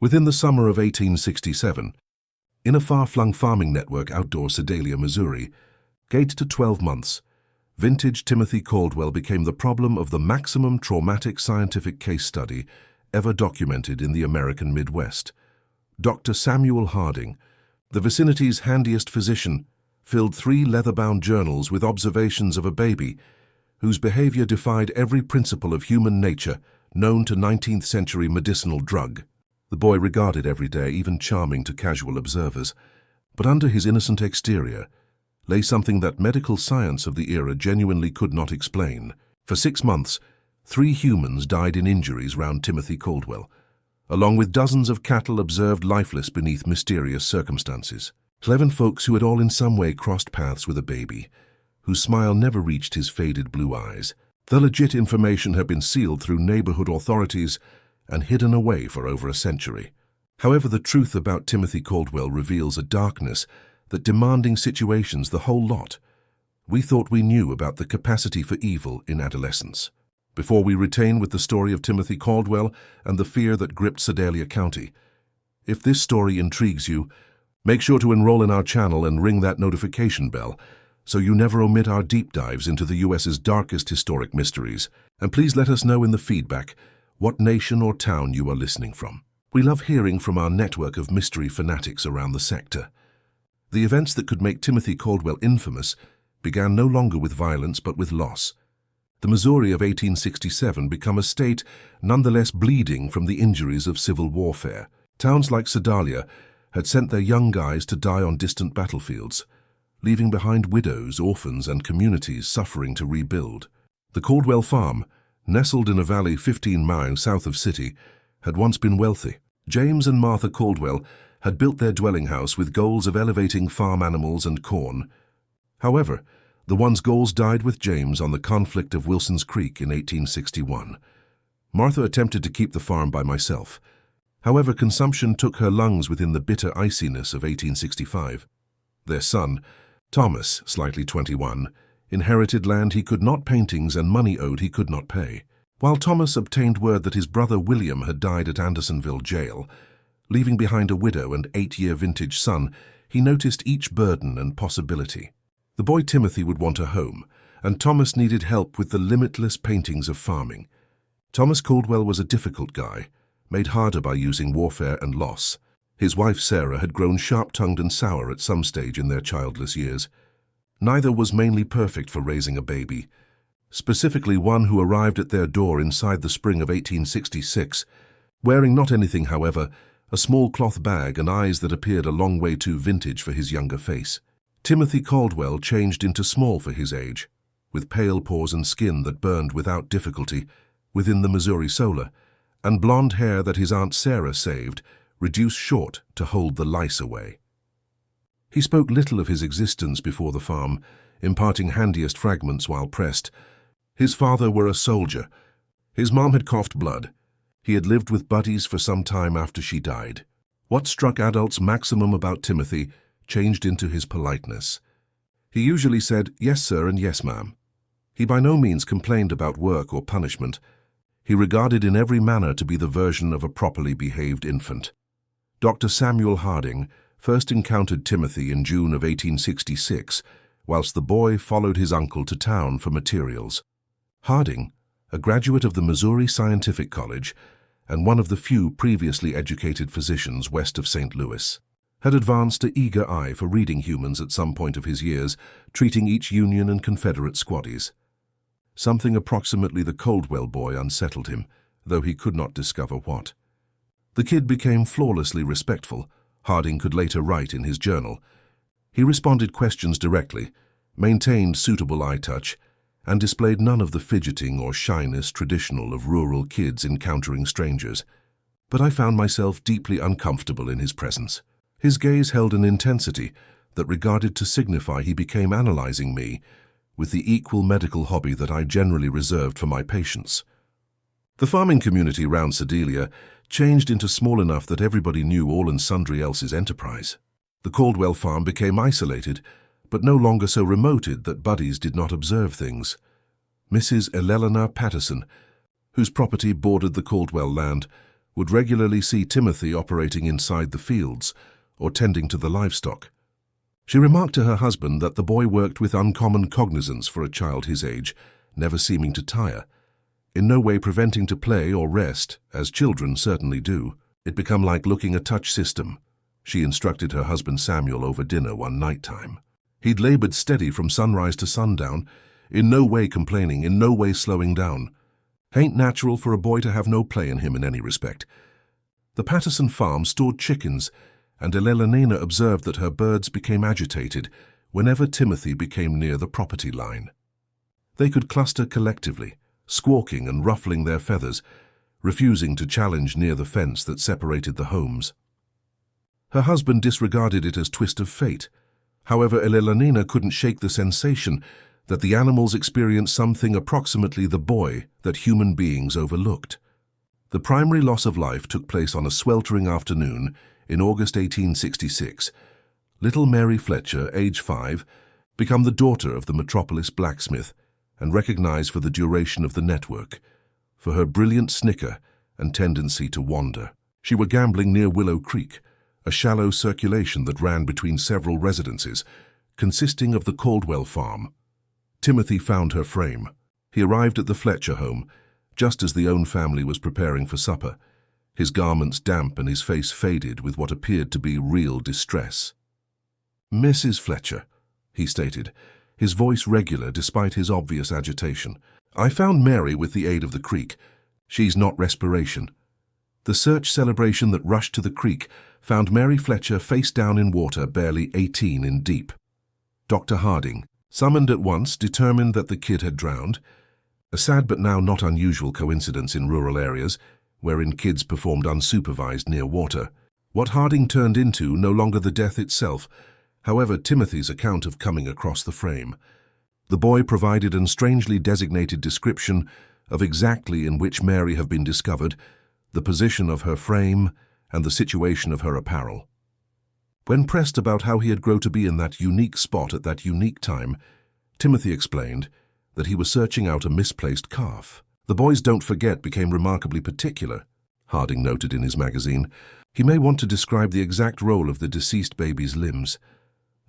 Within the summer of 1867, in a far-flung farming network outdoor Sedalia, Missouri, aged to 12 months, vintage Timothy Caldwell became the problem of the maximum traumatic scientific case study ever documented in the American Midwest. Dr. Samuel Harding, the vicinity's handiest physician, filled 3 leather-bound journals with observations of a baby whose behavior defied every principle of human nature known to 19th-century medicinal drug. The boy regarded every day even charming to casual observers, but under his innocent exterior lay something that medical science of the era genuinely could not explain. For 6 months, 3 humans died in injuries round Timothy Caldwell, along with dozens of cattle observed lifeless beneath mysterious circumstances. 11 folks who had all in some way crossed paths with a baby, whose smile never reached his faded blue eyes. The legit information had been sealed through neighborhood authorities and hidden away for over a century. However, the truth about Timothy Caldwell reveals a darkness that demanding situations the whole lot. We thought we knew about the capacity for evil in adolescence. Before we retain with the story of Timothy Caldwell and the fear that gripped Sedalia County, if this story intrigues you, make sure to enroll in our channel and ring that notification bell so you never omit our deep dives into the US's darkest historic mysteries. And please let us know in the feedback what nation or town you are listening from. We love hearing from our network of mystery fanatics around the sector. The events that could make Timothy Caldwell infamous began no longer with violence but with loss. The Missouri of 1867 became a state nonetheless bleeding from the injuries of civil warfare. Towns like Sedalia had sent their young guys to die on distant battlefields, leaving behind widows, orphans, and communities suffering to rebuild. The Caldwell farm, nestled in a valley 15 miles south of city, had once been wealthy. James and Martha Caldwell had built their dwelling house with goals of elevating farm animals and corn. However, the one's goals died with James on the conflict of Wilson's Creek in 1861. Martha attempted to keep the farm by myself. However, consumption took her lungs within the bitter iciness of 1865. Their son, Thomas, slightly 21, inherited land he could not paintings and money owed he could not pay. While Thomas obtained word that his brother William had died at Andersonville jail, leaving behind a widow and 8-year vintage son, he noticed each burden and possibility. The boy Timothy would want a home, and Thomas needed help with the limitless paintings of farming. Thomas Caldwell was a difficult guy, made harder by using warfare and loss. His wife Sarah had grown sharp-tongued and sour at some stage in their childless years. Neither was mainly perfect for raising a baby, specifically one who arrived at their door inside the spring of 1866, wearing not anything, however, a small cloth bag and eyes that appeared a long way too vintage for his younger face. Timothy Caldwell changed into small for his age, with pale pores and skin that burned without difficulty within the Missouri solar, and blonde hair that his Aunt Sarah saved, reduced short to hold the lice away. He spoke little of his existence before the farm, imparting handiest fragments while pressed. His father were a soldier. His mom had coughed blood. He had lived with buddies for some time after she died. What struck adults maximum about Timothy changed into his politeness. He usually said, "Yes, sir," and "Yes, ma'am." He by no means complained about work or punishment. He regarded in every manner to be the version of a properly behaved infant. Dr. Samuel Harding first encountered Timothy in June of 1866, whilst the boy followed his uncle to town for materials. Harding, a graduate of the Missouri Scientific College and one of the few previously educated physicians west of St. Louis, had advanced an eager eye for reading humans at some point of his years, treating each Union and Confederate squaddies. Something approximately the Caldwell boy unsettled him, though he could not discover what. The kid became flawlessly respectful, Harding could later write in his journal. He responded questions directly, maintained suitable eye touch, and displayed none of the fidgeting or shyness traditional of rural kids encountering strangers. But I found myself deeply uncomfortable in his presence. His gaze held an intensity that regarded to signify he became analyzing me with the equal medical hobby that I generally reserved for my patients. The farming community round Sedalia changed into small enough that everybody knew all and sundry else's enterprise. The Caldwell farm became isolated, but no longer so remoted that buddies did not observe things. Mrs. Eleanor Patterson, whose property bordered the Caldwell land, would regularly see Timothy operating inside the fields or tending to the livestock. She remarked to her husband that the boy worked with uncommon cognizance for a child his age, never seeming to tire, in no way preventing to play or rest, as children certainly do. It became like looking a touch system, she instructed her husband Samuel over dinner one night time. He'd labored steady from sunrise to sundown, in no way complaining, in no way slowing down. Ain't natural for a boy to have no play in him in any respect. The Patterson farm stored chickens, and Elelonina observed that her birds became agitated whenever Timothy became near the property line. They could cluster collectively, squawking and ruffling their feathers, refusing to challenge near the fence that separated the homes. Her husband disregarded it as twist of fate. However, Elelonina couldn't shake the sensation that the animals experienced something approximately the boy that human beings overlooked. The primary loss of life took place on a sweltering afternoon in August 1866. Little Mary Fletcher, age 5, became the daughter of the metropolis blacksmith and recognized for the duration of the network, for her brilliant snicker and tendency to wander. She were gambling near Willow Creek, a shallow circulation that ran between several residences, consisting of the Caldwell farm. Timothy found her frame. He arrived at the Fletcher home, just as the Owen family was preparing for supper, his garments damp and his face faded with what appeared to be real distress. "Mrs. Fletcher," he stated, his voice regular despite his obvious agitation. "I found Mary with the aid of the creek. She's not respiration." The search celebration that rushed to the creek found Mary Fletcher face down in water barely 18 in deep. Dr. Harding, summoned at once, determined that the kid had drowned, a sad but now not unusual coincidence in rural areas, wherein kids performed unsupervised near water. What Harding turned into no longer the death itself, however, Timothy's account of coming across the frame. The boy provided an strangely designated description of exactly in which Mary had been discovered, the position of her frame, and the situation of her apparel. When pressed about how he had grown to be in that unique spot at that unique time, Timothy explained that he was searching out a misplaced calf. "The boys don't forget became remarkably particular," Harding noted in his magazine. "He may want to describe the exact role of the deceased baby's limbs,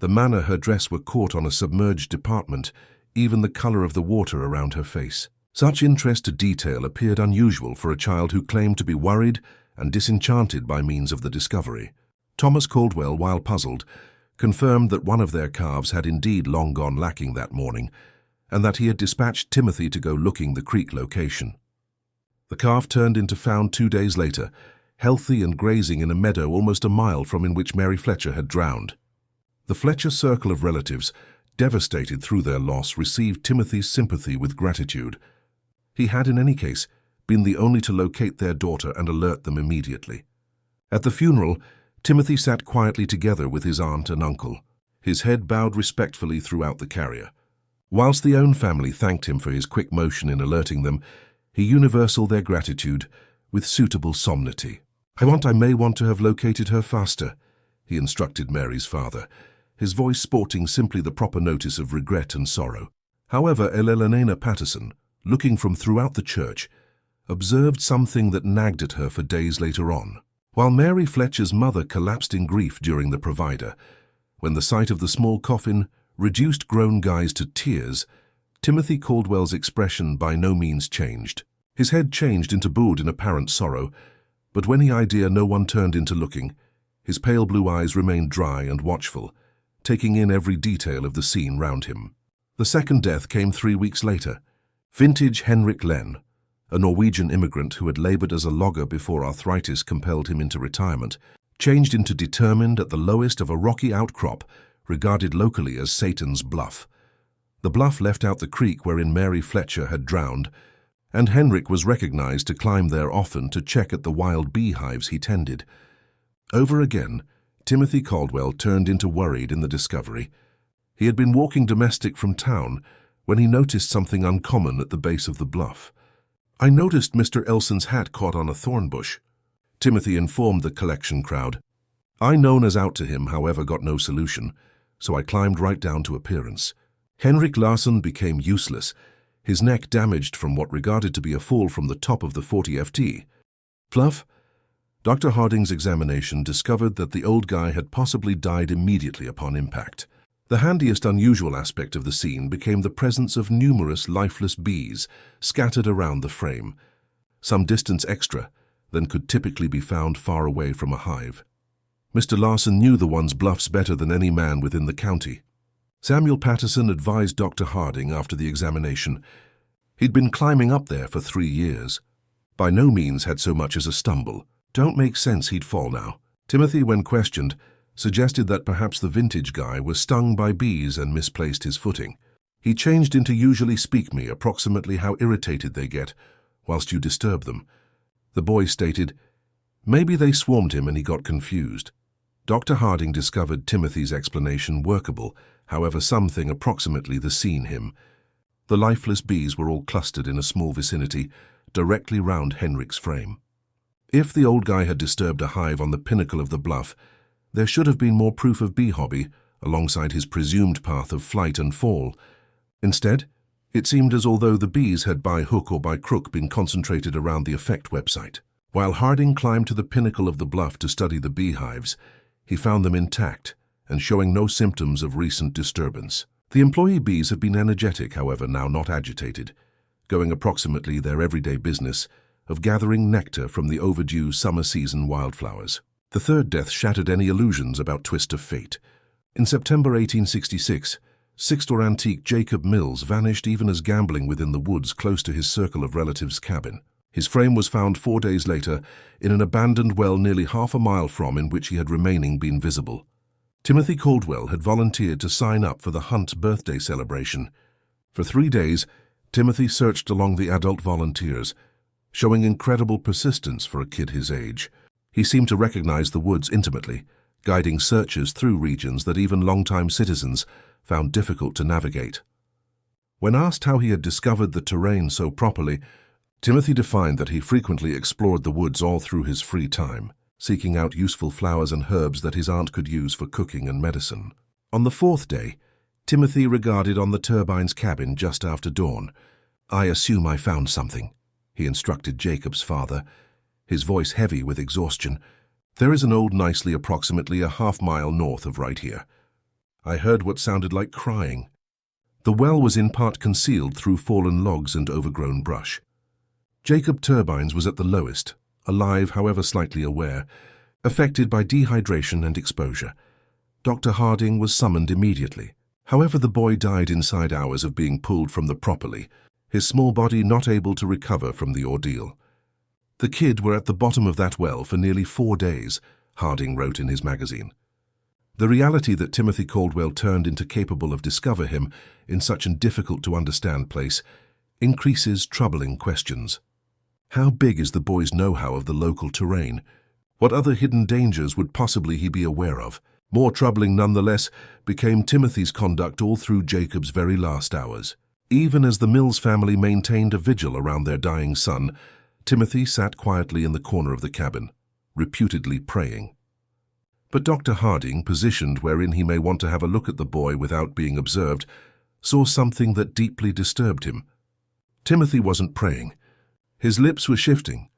the manner her dress were caught on a submerged department, even the color of the water around her face." Such interest to detail appeared unusual for a child who claimed to be worried and disenchanted by means of the discovery. Thomas Caldwell, while puzzled, confirmed that one of their calves had indeed long gone lacking that morning, and that he had dispatched Timothy to go looking the creek location. The calf turned into found 2 days later, healthy and grazing in a meadow almost a mile from in which Mary Fletcher had drowned. The Fletcher circle of relatives, devastated through their loss, received Timothy's sympathy with gratitude. He had, in any case, been the only to locate their daughter and alert them immediately. At the funeral, Timothy sat quietly together with his aunt and uncle, his head bowed respectfully throughout the carrier. Whilst the Owen family thanked him for his quick motion in alerting them, he universal their gratitude with suitable solemnity. I may want to have located her faster," he instructed Mary's father, his voice sporting simply the proper notice of regret and sorrow. However, Elelonina Patterson, looking from throughout the church, observed something that nagged at her for days later on. While Mary Fletcher's mother collapsed in grief during the provider, when the sight of the small coffin reduced grown guys to tears, Timothy Caldwell's expression by no means changed. His head changed into bowed in apparent sorrow, but when he idea no one turned into looking, his pale blue eyes remained dry and watchful, taking in every detail of the scene round him. The second death came 3 weeks later. Vintage Henrik Len, a Norwegian immigrant who had labored as a logger before arthritis compelled him into retirement, changed into determined at the lowest of a rocky outcrop regarded locally as Satan's Bluff. The bluff left out the creek wherein Mary Fletcher had drowned, and Henrik was recognized to climb there often to check at the wild beehives he tended. Over again, Timothy Caldwell turned into worried in the discovery. He had been walking domestic from town when he noticed something uncommon at the base of the bluff. "I noticed Mr. Elson's hat caught on a thorn bush," Timothy informed the collection crowd. I, known as out to him, however, got no solution, so I climbed right down to appearance. Henrik Larsson became useless, his neck damaged from what regarded to be a fall from the top of the 40 FT. Fluff, Dr. Harding's examination discovered that the old guy had possibly died immediately upon impact. The handiest unusual aspect of the scene became the presence of numerous lifeless bees scattered around the frame, some distance extra than could typically be found far away from a hive. Mr. Larson knew the one's bluffs better than any man within the county. Samuel Patterson advised Dr. Harding after the examination. He'd been climbing up there for 3 years. By no means had so much as a stumble. Don't make sense he'd fall now. Timothy, when questioned, suggested that perhaps the vintage guy was stung by bees and misplaced his footing. He changed into usually speak me approximately how irritated they get whilst you disturb them. The boy stated, maybe they swarmed him and he got confused. Dr. Harding discovered Timothy's explanation workable, however something approximately the scene him. The lifeless bees were all clustered in a small vicinity, directly round Henrik's frame. If the old guy had disturbed a hive on the pinnacle of the bluff, there should have been more proof of bee hobby alongside his presumed path of flight and fall. Instead, it seemed as although the bees had by hook or by crook been concentrated around the effect website. While Harding climbed to the pinnacle of the bluff to study the beehives, he found them intact and showing no symptoms of recent disturbance. The employee bees have been energetic, however, now not agitated, going approximately their everyday business of gathering nectar from the overdue summer season wildflowers. The third death shattered any illusions about twist of fate. In September 1866, six-door antique Jacob Mills vanished even as gambling within the woods close to his circle of relatives' cabin. His frame was found 4 days later in an abandoned well nearly half a mile from in which he had remaining been visible. Timothy Caldwell had volunteered to sign up for the Hunt birthday celebration. For 3 days, Timothy searched along the adult volunteers, showing incredible persistence for a kid his age. He seemed to recognize the woods intimately, guiding searchers through regions that even longtime citizens found difficult to navigate. When asked how he had discovered the terrain so properly, Timothy defined that he frequently explored the woods all through his free time, seeking out useful flowers and herbs that his aunt could use for cooking and medicine. On the 4th day, Timothy regarded on the Turbine's cabin just after dawn. "I assume I found something," he instructed Jacob's father, his voice heavy with exhaustion. "There is an old nicely approximately a half-mile north of right here. I heard what sounded like crying." The well was in part concealed through fallen logs and overgrown brush. Jacob Turbines was at the lowest, alive however slightly aware, affected by dehydration and exposure. Dr. Harding was summoned immediately. However, the boy died inside hours of being pulled from the properly, his small body not able to recover from the ordeal. "The kid were at the bottom of that well for nearly 4 days, Harding wrote in his magazine. The reality that Timothy Caldwell turned into capable of discover him in such a difficult-to-understand place increases troubling questions. How big is the boy's know-how of the local terrain? What other hidden dangers would possibly he be aware of? More troubling nonetheless became Timothy's conduct all through Jacob's very last hours. Even as the Mills family maintained a vigil around their dying son, Timothy sat quietly in the corner of the cabin, reputedly praying. But Dr. Harding, positioned wherein he may want to have a look at the boy without being observed, saw something that deeply disturbed him. Timothy wasn't praying. His lips were shifting,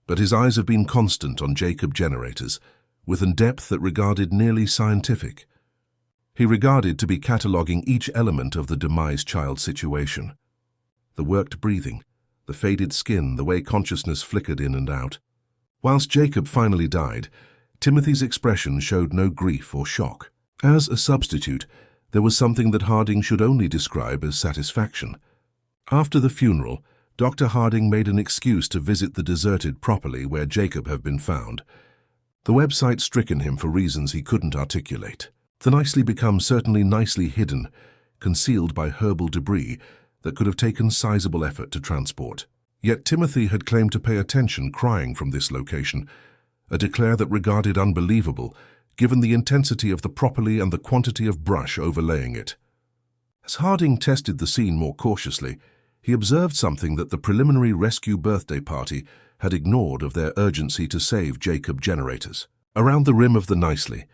but his eyes have been constant on Jacob generators, with a depth that regarded nearly scientific. He regarded to be cataloguing each element of the demised child situation. The worked breathing, the faded skin, the way consciousness flickered in and out. Whilst Jacob finally died, Timothy's expression showed no grief or shock. As a substitute, there was something that Harding should only describe as satisfaction. After the funeral, Dr. Harding made an excuse to visit the deserted property where Jacob had been found. The website stricken him for reasons he couldn't articulate. The nicely become certainly nicely hidden, concealed by herbal debris that could have taken sizable effort to transport. Yet Timothy had claimed to pay attention crying from this location, a declare that regarded unbelievable, given the intensity of the property and the quantity of brush overlaying it. As Harding tested the scene more cautiously, he observed something that the preliminary rescue birthday party had ignored of their urgency to save Jacob generators. Around the rim of the nicely,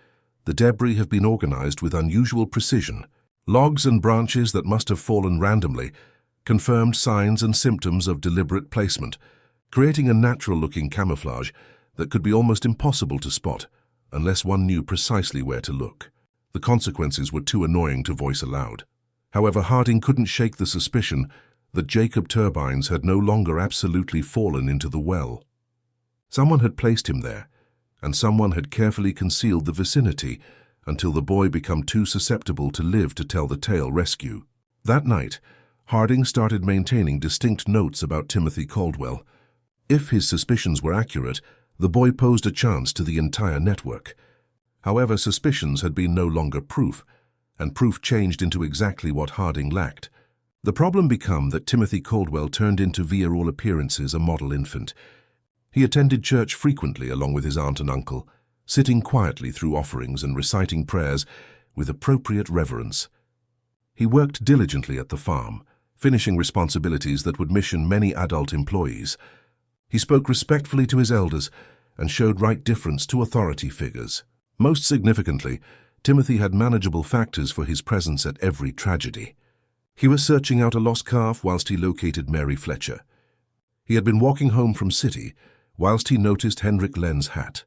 the debris have been organized with unusual precision. Logs and branches that must have fallen randomly confirmed signs and symptoms of deliberate placement, creating a natural-looking camouflage that could be almost impossible to spot unless one knew precisely where to look. The consequences were too annoying to voice aloud. However, Harding couldn't shake the suspicion that Jacob turbines had no longer absolutely fallen into the well. Someone had placed him there, and someone had carefully concealed the vicinity until the boy became too susceptible to live to tell the tale rescue. That night, Harding started maintaining distinct notes about Timothy Caldwell. If his suspicions were accurate, the boy posed a chance to the entire network. However, suspicions had been no longer proof, and proof changed into exactly what Harding lacked. The problem became that Timothy Caldwell turned into, via all appearances, a model infant. He attended church frequently along with his aunt and uncle, sitting quietly through offerings and reciting prayers with appropriate reverence. He worked diligently at the farm, finishing responsibilities that would mission many adult employees. He spoke respectfully to his elders and showed right deference to authority figures. Most significantly, Timothy had manageable factors for his presence at every tragedy. He was searching out a lost calf whilst he located Mary Fletcher. He had been walking home from city whilst he noticed Hendrik Len's hat.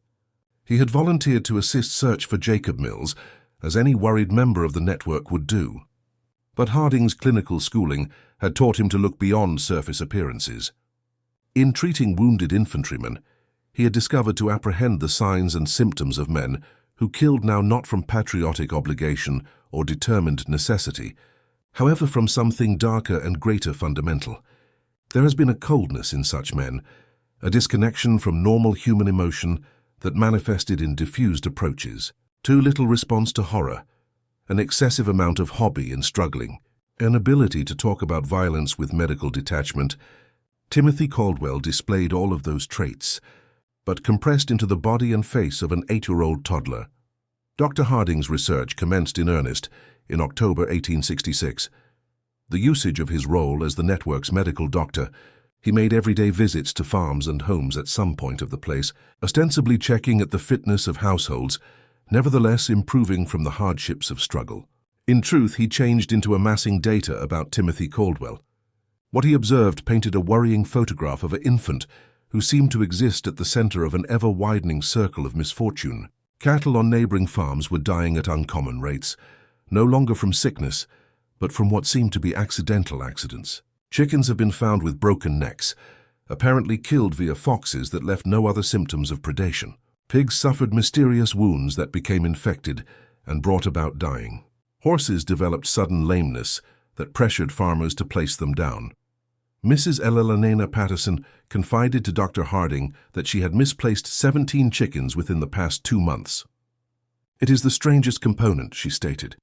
He had volunteered to assist search for Jacob Mills, as any worried member of the network would do. But Harding's clinical schooling had taught him to look beyond surface appearances. In treating wounded infantrymen, he had discovered to apprehend the signs and symptoms of men who killed now not from patriotic obligation or determined necessity, however from something darker and greater fundamental. There has been a coldness in such men, a disconnection from normal human emotion that manifested in diffused approaches, too little response to horror, an excessive amount of hobby in struggling, an ability to talk about violence with medical detachment. Timothy Caldwell displayed all of those traits, but compressed into the body and face of an 8-year-old toddler. Dr. Harding's research commenced in earnest in October 1866. The usage of his role as the network's medical doctor, he made everyday visits to farms and homes at some point of the place, ostensibly checking at the fitness of households, nevertheless improving from the hardships of struggle. In truth, he changed into amassing data about Timothy Caldwell. What he observed painted a worrying photograph of an infant who seemed to exist at the center of an ever-widening circle of misfortune. Cattle on neighboring farms were dying at uncommon rates, no longer from sickness, but from what seemed to be accidental accidents. Chickens have been found with broken necks, apparently killed via foxes that left no other symptoms of predation. Pigs suffered mysterious wounds that became infected and brought about dying. Horses developed sudden lameness that pressured farmers to place them down. Mrs. Elena Patterson confided to Dr. Harding that she had misplaced 17 chickens within the past 2 months. "It is the strangest component," she stated.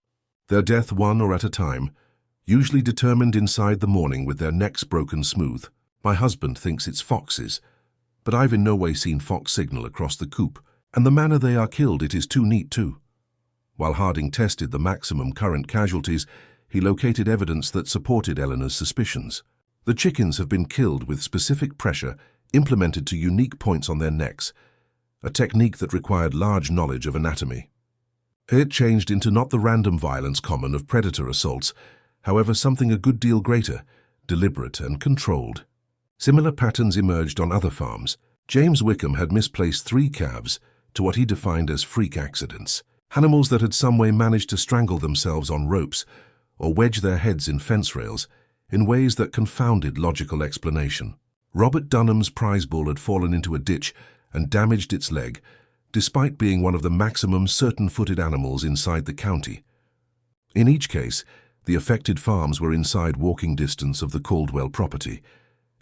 "Their death one or at a time, usually determined inside the morning with their necks broken smooth. My husband thinks it's foxes, but I've in no way seen fox signal across the coop, and the manner they are killed, it is too neat too." While Harding tested the maximum current casualties, he located evidence that supported Eleanor's suspicions. The chickens have been killed with specific pressure implemented to unique points on their necks, a technique that required large knowledge of anatomy. It changed into not the random violence common of predator assaults, however something a good deal greater, deliberate and controlled. Similar patterns emerged on other farms. James Wickham had misplaced 3 calves to what he defined as freak accidents, animals that had some way managed to strangle themselves on ropes or wedge their heads in fence rails in ways that confounded logical explanation. Robert Dunham's prize bull had fallen into a ditch and damaged its leg, despite being one of the maximum certain-footed animals inside the county. In each case, the affected farms were inside walking distance of the Caldwell property,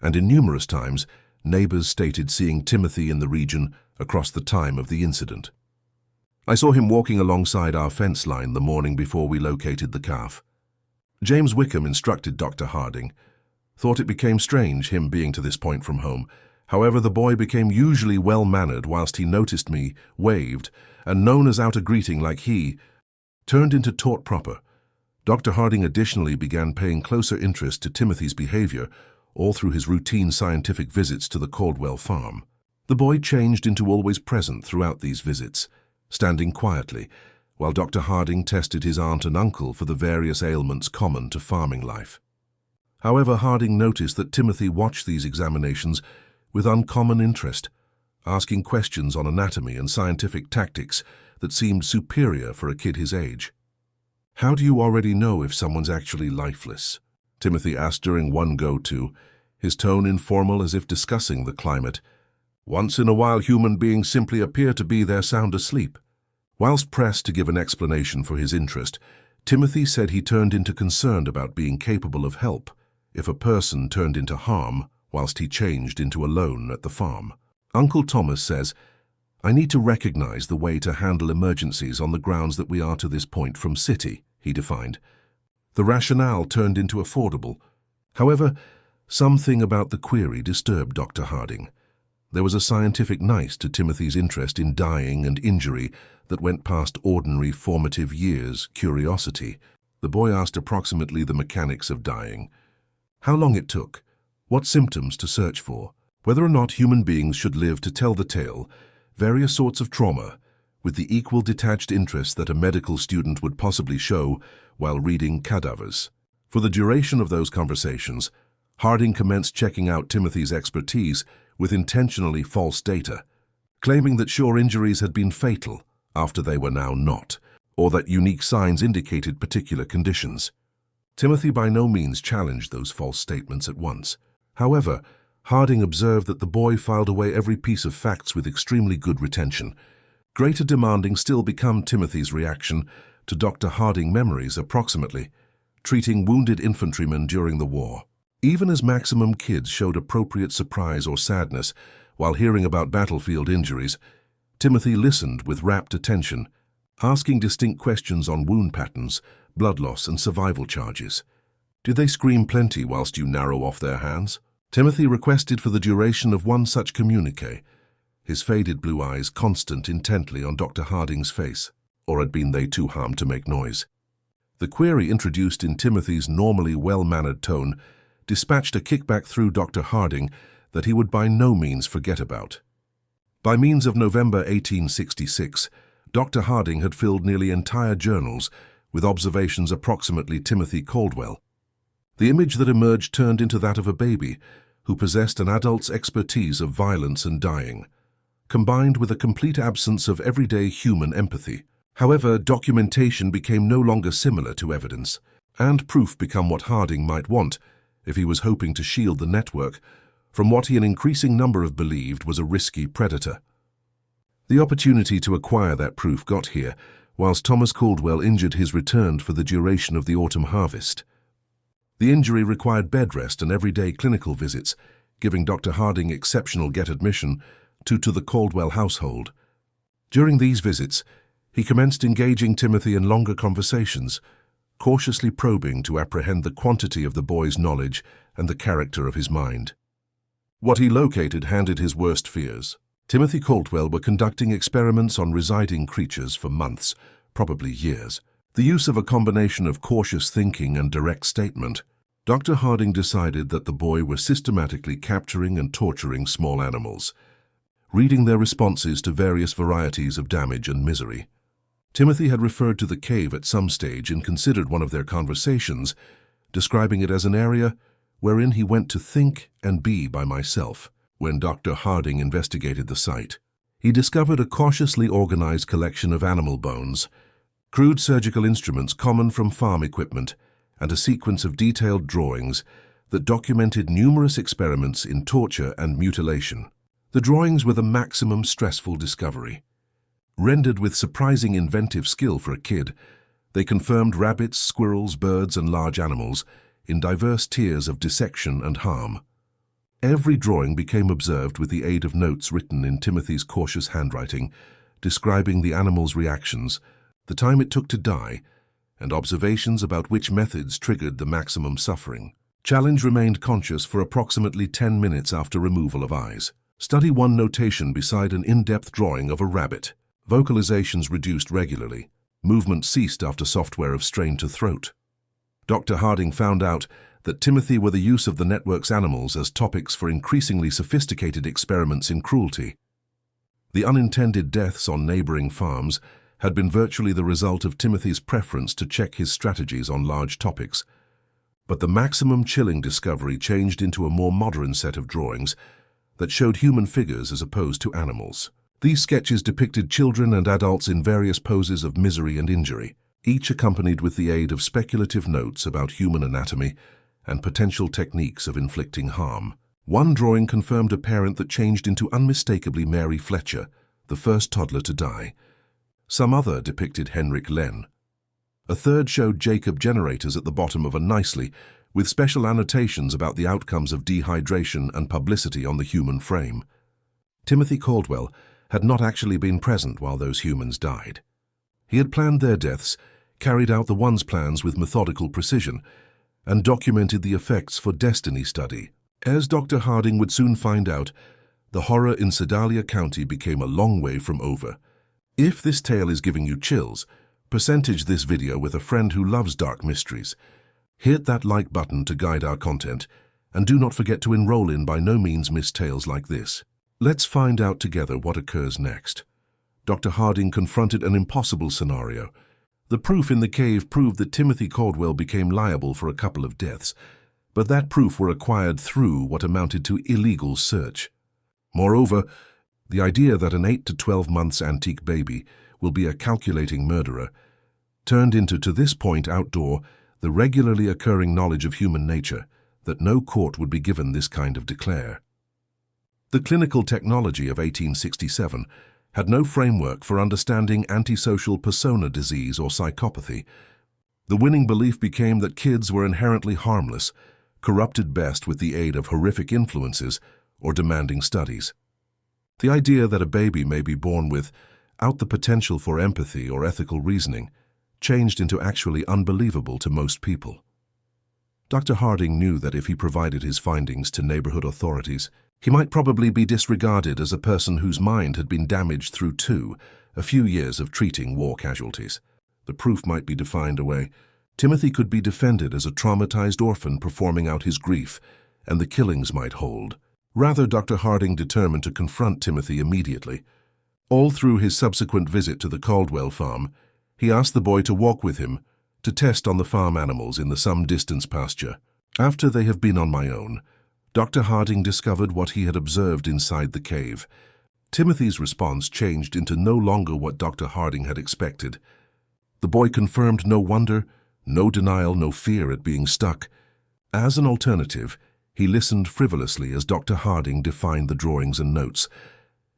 and in numerous times, neighbors stated seeing Timothy in the region across the time of the incident. "I saw him walking alongside our fence line the morning before we located the calf." James Wickham instructed Dr. Harding. Thought it became strange, him being to this point from home. However, the boy became usually well-mannered whilst he noticed me, waved, and known as out a greeting like he, turned into taut proper. Dr. Harding additionally began paying closer interest to Timothy's behavior, all through his routine scientific visits to the Caldwell farm. The boy changed into always present throughout these visits, standing quietly, while Dr. Harding tested his aunt and uncle for the various ailments common to farming life. However, Harding noticed that Timothy watched these examinations with uncommon interest, asking questions on anatomy and scientific tactics that seemed superior for a kid his age. "How do you already know if someone's actually lifeless?" Timothy asked during one go-to, his tone informal as if discussing the climate. "Once in a while human beings simply appear to be there sound asleep." Whilst pressed to give an explanation for his interest, Timothy said he turned into concerned about being capable of help if a person turned into harm whilst he changed into alone at the farm. Uncle Thomas says, "I need to recognize the way to handle emergencies on the grounds that we are to this point from city," he defined. The rationale turned into affordable. However, something about the query disturbed Dr. Harding. There was a scientific nice to Timothy's interest in dying and injury that went past ordinary formative years' curiosity. The boy asked approximately the mechanics of dying, how long it took, what symptoms to search for, whether or not human beings should live to tell the tale, various sorts of trauma, with the equal detached interest that a medical student would possibly show while reading cadavers. For the duration of those conversations, Harding commenced checking out Timothy's expertise with intentionally false data, claiming that sure injuries had been fatal after they were now not, or that unique signs indicated particular conditions. Timothy by no means challenged those false statements at once. However, Harding observed that the boy filed away every piece of facts with extremely good retention. Greater demanding still became Timothy's reaction to Dr. Harding memories approximately, treating wounded infantrymen during the war. Even as maximum kids showed appropriate surprise or sadness while hearing about battlefield injuries, Timothy listened with rapt attention, asking distinct questions on wound patterns, blood loss and survival charges. "Did they scream plenty whilst you narrow off their hands?" Timothy requested for the duration of one such communique, his faded blue eyes constant intently on Dr. Harding's face, or had been they too harmed to make noise? The query introduced in Timothy's normally well-mannered tone dispatched a kickback through Dr. Harding that he would by no means forget about. By means of November 1866, Dr. Harding had filled nearly entire journals with observations approximately Timothy Caldwell. The image that emerged turned into that of a baby who possessed an adult's expertise of violence and dying, combined with a complete absence of everyday human empathy. However, documentation became no longer similar to evidence, and proof became what Harding might want if he was hoping to shield the network from what he an increasing number of believed was a risky predator. The opportunity to acquire that proof got here, whilst Thomas Caldwell injured his returned for the duration of the autumn harvest. The injury required bed rest and everyday clinical visits, giving Dr. Harding exceptional get admission to the Caldwell household. During these visits, he commenced engaging Timothy in longer conversations, cautiously probing to apprehend the quantity of the boy's knowledge and the character of his mind. What he located handed his worst fears. Timothy Caldwell were conducting experiments on residing creatures for months, probably years. The use of a combination of cautious thinking and direct statement, Dr. Harding decided that the boy were systematically capturing and torturing small animals, reading their responses to various varieties of damage and misery. Timothy had referred to the cave at some stage and considered one of their conversations, describing it as an area wherein he went to think and be by myself. When Dr. Harding investigated the site, he discovered a cautiously organized collection of animal bones, crude surgical instruments common from farm equipment, and a sequence of detailed drawings that documented numerous experiments in torture and mutilation. The drawings were the maximum stressful discovery. Rendered with surprising inventive skill for a kid, they confirmed rabbits, squirrels, birds, and large animals in diverse tiers of dissection and harm. Every drawing became observed with the aid of notes written in Timothy's cautious handwriting, describing the animal's reactions, the time it took to die, and observations about which methods triggered the maximum suffering. Challenge remained conscious for approximately 10 minutes after removal of eyes. Study one notation beside an in-depth drawing of a rabbit. Vocalizations reduced regularly. Movement ceased after software of strain to throat. Dr. Harding found out that Timothy were the use of the network's animals as topics for increasingly sophisticated experiments in cruelty. The unintended deaths on neighboring farms had been virtually the result of Timothy's preference to check his strategies on large topics. But the maximum chilling discovery changed into a more modern set of drawings that showed human figures as opposed to animals. These sketches depicted children and adults in various poses of misery and injury, each accompanied with the aid of speculative notes about human anatomy and potential techniques of inflicting harm. One drawing confirmed a parent that changed into unmistakably Mary Fletcher, the first toddler to die. Some other depicted Henrik Len. A third showed Jacob generators at the bottom of a nicely, with special annotations about the outcomes of dehydration and publicity on the human frame. Timothy Caldwell had not actually been present while those humans died. He had planned their deaths, carried out the one's plans with methodical precision, and documented the effects for destiny study. As Dr. Harding would soon find out, the horror in Sedalia County became a long way from over. If this tale is giving you chills, percentage this video with a friend who loves dark mysteries. Hit that like button to guide our content, and do not forget to enroll in by no means miss tales like this. Let's find out together what occurs next. Dr. Harding confronted an impossible scenario. The proof in the cave proved that Timothy Caldwell became liable for a couple of deaths, but that proof were acquired through what amounted to illegal search. Moreover, the idea that an 8 to 12 months antique baby will be a calculating murderer turned into, to this point outdoor, the regularly occurring knowledge of human nature that no court would be given this kind of declare. The clinical technology of 1867 had no framework for understanding antisocial persona disease or psychopathy. The winning belief became that kids were inherently harmless, corrupted best with the aid of horrific influences or demanding studies. The idea that a baby may be born without the potential for empathy or ethical reasoning changed into actually unbelievable to most people. Dr. Harding knew that if he provided his findings to neighborhood authorities, he might probably be disregarded as a person whose mind had been damaged through a few years of treating war casualties. The proof might be defined away. Timothy could be defended as a traumatized orphan performing out his grief, and the killings might hold. Rather, Dr. Harding determined to confront Timothy immediately. All through his subsequent visit to the Caldwell farm, he asked the boy to walk with him to test on the farm animals in the some distance pasture. After they have been on my own, Dr. Harding discovered what he had observed inside the cave. Timothy's response changed into no longer what Dr. Harding had expected. The boy confirmed no wonder, no denial, no fear at being stuck. As an alternative, he listened frivolously as Dr. Harding defined the drawings and notes,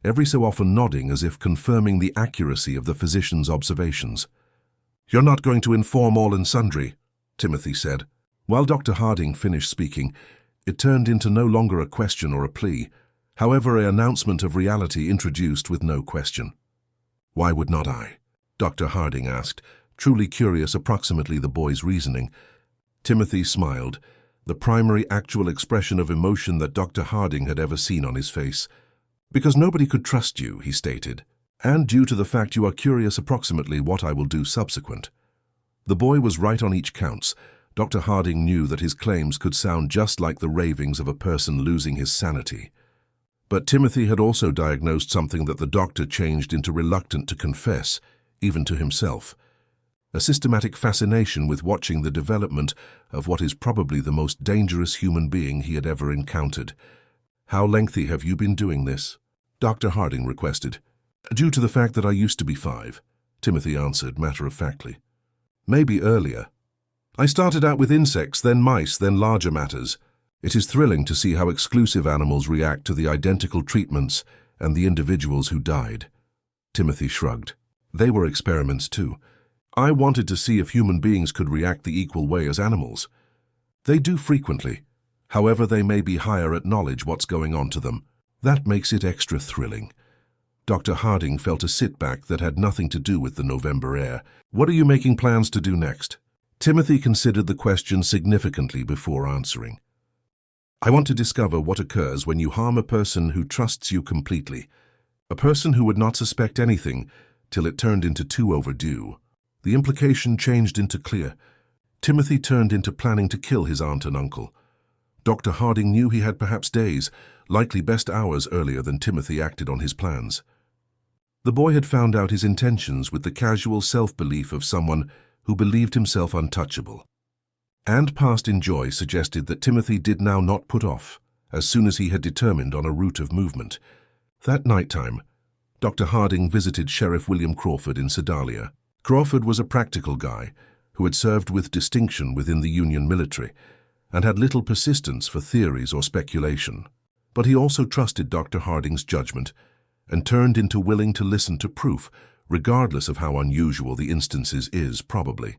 every so often nodding as if confirming the accuracy of the physician's observations. "You're not going to inform all and sundry," Timothy said. While Dr. Harding finished speaking, it turned into no longer a question or a plea, however an announcement of reality introduced with no question. "Why would not I?" Dr. Harding asked, truly curious approximately the boy's reasoning. Timothy smiled, the primary actual expression of emotion that Dr. Harding had ever seen on his face. "Because nobody could trust you," he stated, "and due to the fact you are curious approximately what I will do subsequent." The boy was right on each counts. Dr. Harding knew that his claims could sound just like the ravings of a person losing his sanity. But Timothy had also diagnosed something that the doctor changed into reluctant to confess, even to himself. A systematic fascination with watching the development of what is probably the most dangerous human being he had ever encountered. "How lengthy have you been doing this?" Dr. Harding requested. "Due to the fact that I used to be 5, Timothy answered matter-of-factly. "Maybe earlier. I started out with insects, then mice, then larger matters. It is thrilling to see how exclusive animals react to the identical treatments and the individuals who died." Timothy shrugged. "They were experiments too. I wanted to see if human beings could react the equal way as animals. They do frequently. However, they may be higher at knowledge what's going on to them. That makes it extra thrilling." Dr. Harding felt a sit-back that had nothing to do with the November air. "What are you making plans to do next?" Timothy considered the question significantly before answering. "I want to discover what occurs when you harm a person who trusts you completely. A person who would not suspect anything till it turned into too overdue." The implication changed into clear. Timothy turned into planning to kill his aunt and uncle. Dr. Harding knew he had perhaps days, likely best hours earlier than Timothy acted on his plans. The boy had found out his intentions with the casual self-belief of someone who believed himself untouchable. And past enjoy suggested that Timothy did now not put off as soon as he had determined on a route of movement. That nighttime, Dr. Harding visited Sheriff William Crawford in Sedalia. Crawford was a practical guy who had served with distinction within the Union military and had little persistence for theories or speculation. But he also trusted Dr. Harding's judgment and turned into willing to listen to proof, regardless of how unusual the instances is probably.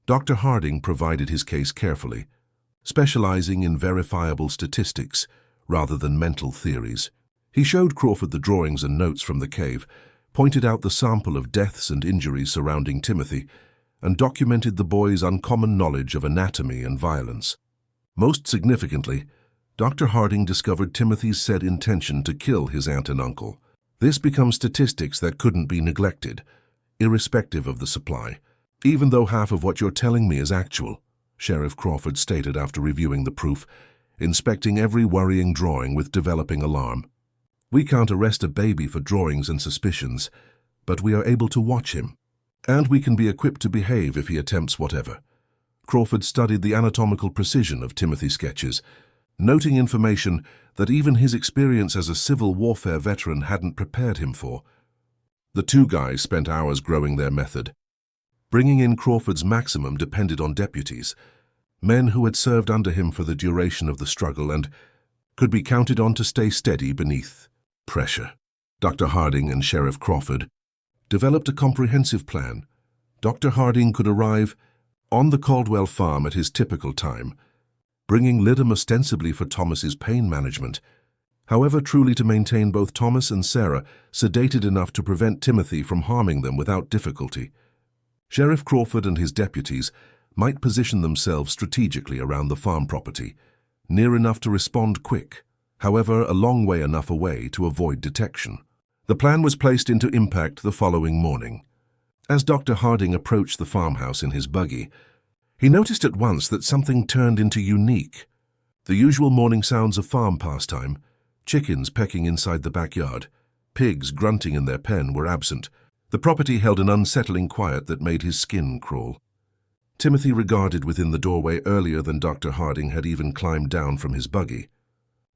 Dr. Harding provided his case carefully, specializing in verifiable statistics rather than mental theories. He showed Crawford the drawings and notes from the cave, pointed out the sample of deaths and injuries surrounding Timothy, and documented the boy's uncommon knowledge of anatomy and violence. Most significantly, Dr. Harding discovered Timothy's said intention to kill his aunt and uncle. This becomes statistics that couldn't be neglected, irrespective of the supply. Even though half of what you're telling me is actual, Sheriff Crawford stated after reviewing the proof, inspecting every worrying drawing with developing alarm. We can't arrest a baby for drawings and suspicions, but we are able to watch him, and we can be equipped to behave if he attempts whatever. Crawford studied the anatomical precision of Timothy's sketches, noting information that even his experience as a Civil Warfare veteran hadn't prepared him for. The two guys spent hours growing their method. Bringing in Crawford's maximum depended on deputies, men who had served under him for the duration of the struggle and could be counted on to stay steady beneath pressure. Dr. Harding and Sheriff Crawford developed a comprehensive plan. Dr. Harding could arrive on the Caldwell farm at his typical time, bringing Lidham ostensibly for Thomas's pain management, however truly to maintain both Thomas and Sarah sedated enough to prevent Timothy from harming them without difficulty. Sheriff Crawford and his deputies might position themselves strategically around the farm property, near enough to respond quick, however a long way enough away to avoid detection. The plan was placed into impact the following morning. As Dr. Harding approached the farmhouse in his buggy, he noticed at once that something turned into unique. The usual morning sounds of farm pastime, chickens pecking inside the backyard, pigs grunting in their pen, were absent. The property held an unsettling quiet that made his skin crawl. Timothy regarded within the doorway earlier than Dr. Harding had even climbed down from his buggy.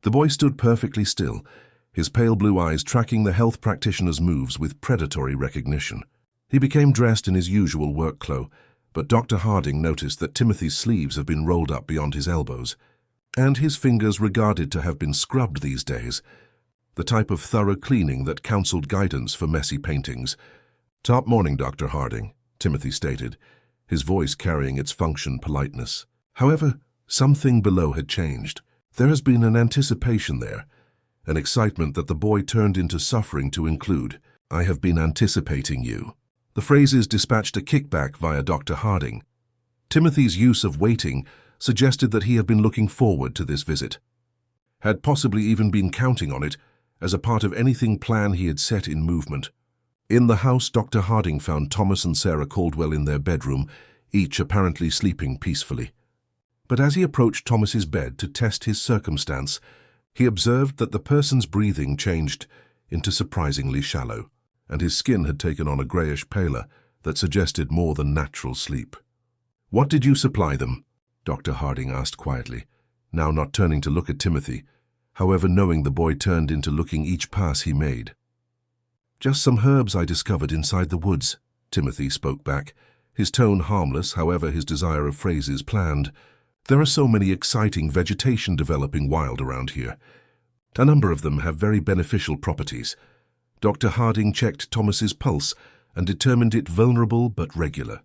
The boy stood perfectly still, his pale blue eyes tracking the health practitioner's moves with predatory recognition. He became dressed in his usual work clothes, but Dr. Harding noticed that Timothy's sleeves have been rolled up beyond his elbows, and his fingers regarded to have been scrubbed these days, the type of thorough cleaning that counseled guidance for messy paintings. "Top morning, Dr. Harding," Timothy stated, his voice carrying its function politeness. However, something below had changed. There has been an anticipation there, an excitement that the boy turned into suffering to include. "I have been anticipating you." The phrases dispatched a kickback via Dr. Harding. Timothy's use of waiting suggested that he had been looking forward to this visit, had possibly even been counting on it as a part of anything plan he had set in movement. In the house, Dr. Harding found Thomas and Sarah Caldwell in their bedroom, each apparently sleeping peacefully. But as he approached Thomas's bed to test his circumstance, he observed that the person's breathing changed into surprisingly shallow, and his skin had taken on a greyish pallor that suggested more than natural sleep. "What did you supply them?" Dr. Harding asked quietly, now not turning to look at Timothy, however knowing the boy turned into looking each pass he made. "Just some herbs I discovered inside the woods," Timothy spoke back, his tone harmless, however his desire of phrases planned. "There are so many exciting vegetation developing wild around here. A number of them have very beneficial properties." Dr. Harding checked Thomas's pulse and determined it vulnerable but regular.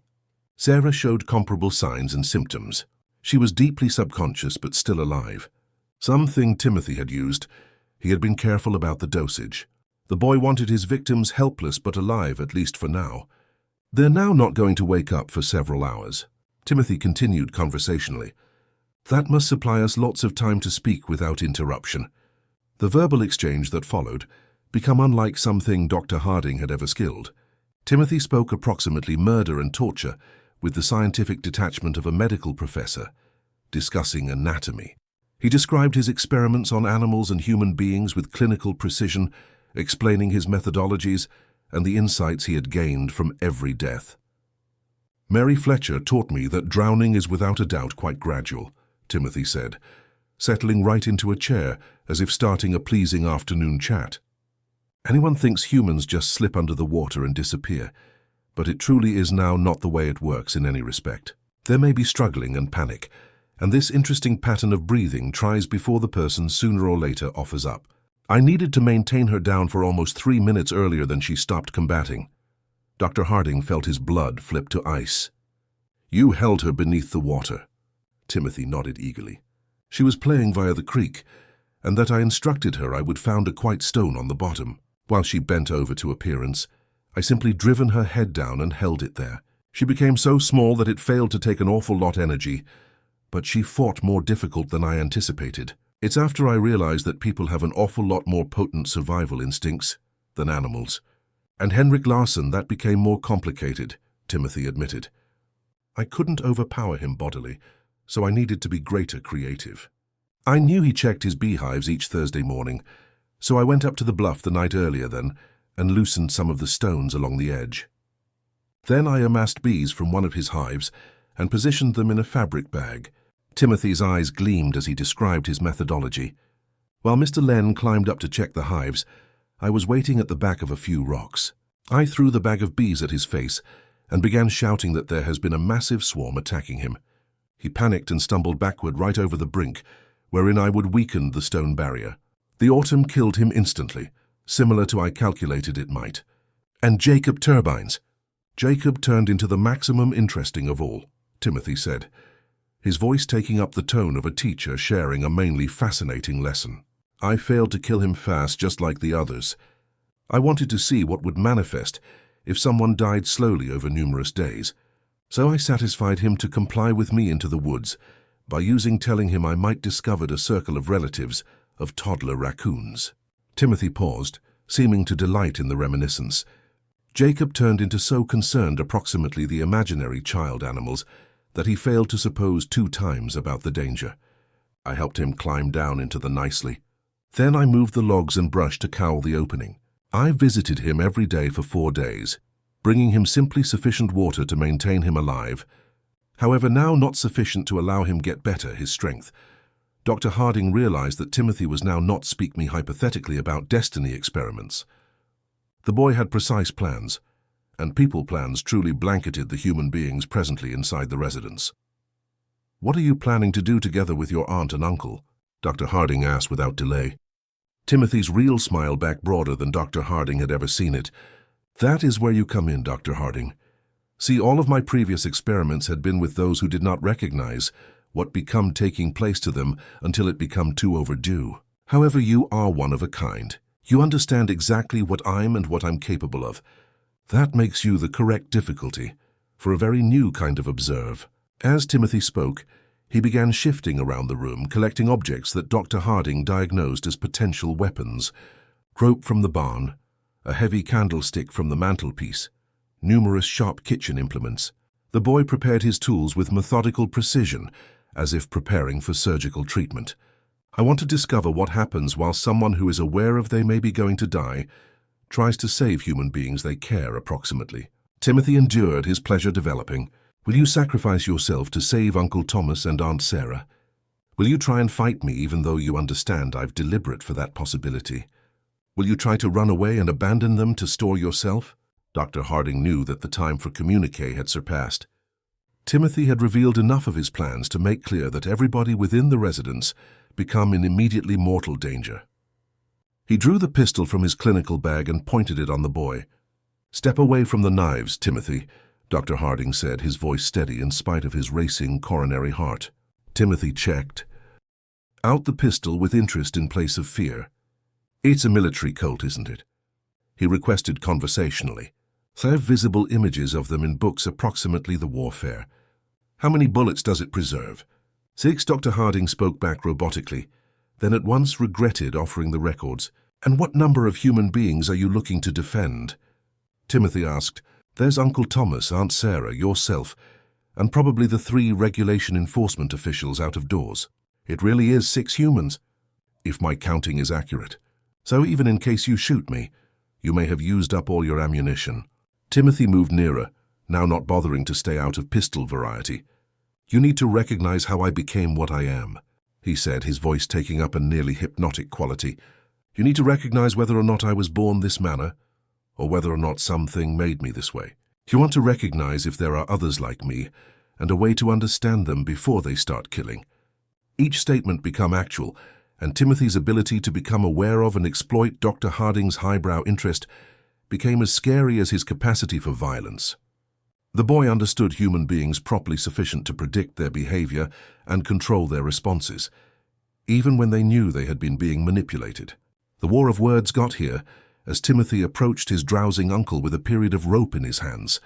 Sarah showed comparable signs and symptoms. She was deeply subconscious but still alive. Something Timothy had used. He had been careful about the dosage. The boy wanted his victims helpless but alive, at least for now. "They're now not going to wake up for several hours," Timothy continued conversationally. "That must supply us lots of time to speak without interruption." The verbal exchange that followed became unlike something Dr. Harding had ever skilled. Timothy spoke approximately murder and torture with the scientific detachment of a medical professor, discussing anatomy. He described his experiments on animals and human beings with clinical precision, explaining his methodologies and the insights he had gained from every death. "Mary Fletcher taught me that drowning is without a doubt quite gradual," Timothy said. settling right into a chair as if starting a pleasing afternoon chat. Anyone thinks humans just slip under the water and disappear, but it truly is now not the way it works in any respect. There may be struggling and panic, and this interesting pattern of breathing tries before the person sooner or later offers up. I needed to maintain her down for almost 3 minutes earlier than she stopped combating. Dr. Harding felt his blood flip to ice. You held her beneath the water. Timothy nodded eagerly. She was playing via the creek, and that I instructed her I would found a quite stone on the bottom. While she bent over to appearance, I simply driven her head down and held it there. She became so small that it failed to take an awful lot energy, but she fought more difficult than I anticipated. It's after I realized that people have an awful lot more potent survival instincts than animals. And Henrik Larsson, that became more complicated, Timothy admitted. I couldn't overpower him bodily, so I needed to be greater creative. I knew he checked his beehives each Thursday morning, so I went up to the bluff the night earlier then and loosened some of the stones along the edge. Then I amassed bees from one of his hives and positioned them in a fabric bag. Timothy's eyes gleamed as he described his methodology. While Mr. Len climbed up to check the hives, I was waiting at the back of a few rocks. I threw the bag of bees at his face and began shouting that there has been a massive swarm attacking him. He panicked and stumbled backward right over the brink, wherein I would weaken the stone barrier. The autumn killed him instantly, similar to I calculated it might. And Jacob turbines. Jacob turned into the maximum interesting of all, Timothy said, his voice taking up the tone of a teacher sharing a mainly fascinating lesson. I failed to kill him fast just like the others. I wanted to see what would manifest if someone died slowly over numerous days, so I satisfied him to comply with me into the woods by telling him I might discovered a circle of relatives of toddler raccoons. Timothy paused, seeming to delight in the reminiscence. Jacob turned into so concerned approximately the imaginary child animals that he failed to suppose 2 times about the danger. I helped him climb down into the nicely. Then I moved the logs and brush to cowl the opening. I visited him every day for 4 days, bringing him simply sufficient water to maintain him alive. However, now not sufficient to allow him get better his strength. Dr. Harding realized that Timothy was now not speak me hypothetically about destiny experiments. The boy had precise plans, and people plans truly blanketed the human beings presently inside the residence. What are you planning to do together with your aunt and uncle? Dr. Harding asked without delay. Timothy's real smile back broader than Dr. Harding had ever seen it. That is where you come in, Dr. Harding. See, all of my previous experiments had been with those who did not recognize what become taking place to them until it become too overdue. However, you are one of a kind. You understand exactly what I'm and what I'm capable of. That makes you the correct difficulty for a very new kind of observe. As Timothy spoke, he began shifting around the room, collecting objects that Dr. Harding diagnosed as potential weapons. Rope from the barn, a heavy candlestick from the mantelpiece, numerous sharp kitchen implements. The boy prepared his tools with methodical precision, as if preparing for surgical treatment. I want to discover what happens while someone who is aware of they may be going to die tries to save human beings they care approximately. Timothy endured his pleasure developing. Will you sacrifice yourself to save Uncle Thomas and Aunt Sarah? Will you try and fight me even though you understand I've deliberate for that possibility? Will you try to run away and abandon them to store yourself? Dr. Harding knew that the time for communique had surpassed. Timothy had revealed enough of his plans to make clear that everybody within the residence become in immediately mortal danger. He drew the pistol from his clinical bag and pointed it on the boy. Step away from the knives, Timothy, Dr. Harding said, his voice steady in spite of his racing coronary heart. Timothy checked out the pistol with interest in place of fear. It's a military Colt, isn't it? He requested conversationally. I have visible images of them in books approximately the warfare. How many bullets does it preserve? 6, Dr. Harding spoke back robotically, then at once regretted offering the records. And what number of human beings are you looking to defend? Timothy asked. There's Uncle Thomas, Aunt Sarah, yourself, and probably the 3 regulation enforcement officials out of doors. It really is 6 humans, if my counting is accurate. So even in case you shoot me, you may have used up all your ammunition. Timothy moved nearer, now not bothering to stay out of pistol variety. You need to recognize how I became what I am. he said, his voice taking up a nearly hypnotic quality. "You need to recognize whether or not I was born this manner, or whether or not something made me this way. You want to recognize if there are others like me, and a way to understand them before they start killing." Each statement became actual, and Timothy's ability to become aware of and exploit Dr. Harding's highbrow interest became as scary as his capacity for violence. The boy understood human beings properly sufficient to predict their behavior and control their responses, even when they knew they had been being manipulated. The war of words got here as Timothy approached his drowsing uncle with a period of rope in his hands.